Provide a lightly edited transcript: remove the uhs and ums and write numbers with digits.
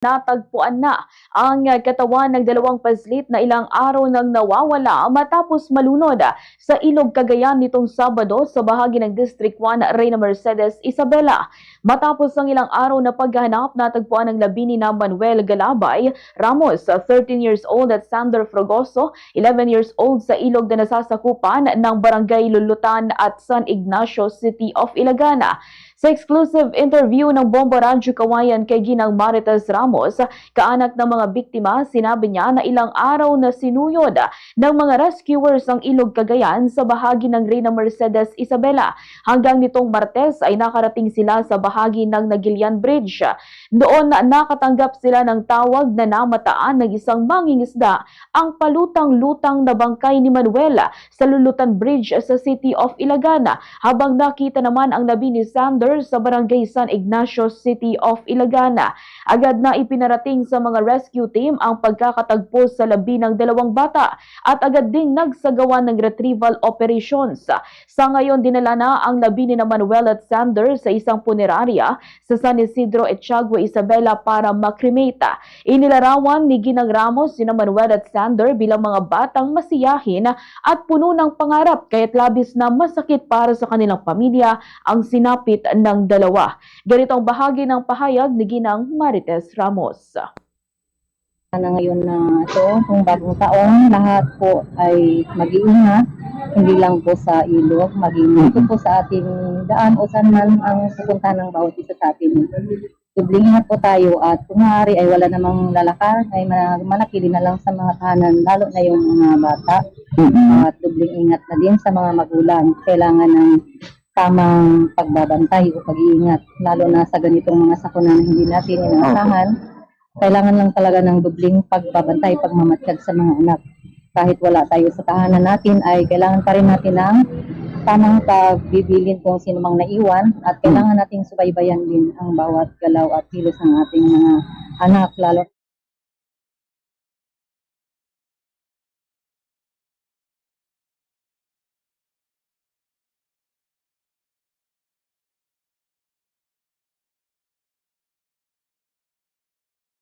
Natagpuan na ang katawan ng dalawang paslit na ilang araw nang nawawala matapos malunod sa Ilog Cagayan nitong Sabado sa bahagi ng District 1 Reyna Mercedes, Isabela. Matapos ang ilang araw na paghahanap, natagpuan ang labi ni Manuel Galabay Ramos, 13 years old, at Sander Frogoso, 11 years old, sa ilog na nasasakupan ng Barangay Lulutan at San Ignacio, City of Ilagana. Sa exclusive interview ng Bombo Radyo Kawayan kay Ginang Marites Ramos, kaanak ng mga biktima, sinabi niya na ilang araw na sinuyod ng mga rescuers ang Ilog Cagayan sa bahagi ng Reyna Mercedes, Isabela. Hanggang nitong Martes ay nakarating sila sa bahagi ng Nagilian Bridge. Doon nakatanggap sila ng tawag na namataan ng isang mangingisda ang palutang-lutang na bangkay ni Manuel sa Lulutan Bridge sa City of Ilagana, habang nakita naman ang labi ni Sander sa Barangay San Ignacio, City of Ilagana. Agad na ipinarating sa mga rescue team ang pagkakatagpo sa labi ng dalawang bata at agad ding nagsagawa ng retrieval operations. Sa ngayon, dinala na ang labi ni Manuel at Sander sa isang punerarya sa San Isidro, Etiagua, Isabela para makremate. Inilarawan ni Ginang Ramos si Manuel at Sander bilang mga batang masiyahin at puno ng pangarap, kaya't labis na masakit para sa kanilang pamilya ang sinapit ng dalawa. Ganito ang bahagi ng pahayag ni Ginang Marites Ramos. Ngayon na ito, kung bagong taong, lahat po ay mag-iingat, hindi lang po sa ilog, mag-iingat po sa ating daan o saan man ang pupunta ng bawat isa sa atin. Dubling ingat po tayo, at kung maaari ay wala namang lalakad, ay manakili na lang sa mga tahanan, lalo na yung mga bata. At dubling ingat na din sa mga magulang. Kailangan ng tamang pagbabantay o pag-iingat, lalo na sa ganitong mga sakuna na hindi natin inaasahan. Kailangan lang talaga ng dubling pagbabantay, pagmamatyag sa mga anak. Kahit wala tayo sa tahanan natin, ay kailangan pa rin natin ng tamang pagbibilin kung sino mang naiwan, at kailangan nating subaybayan din ang bawat galaw at kilos ng ating mga anak, lalo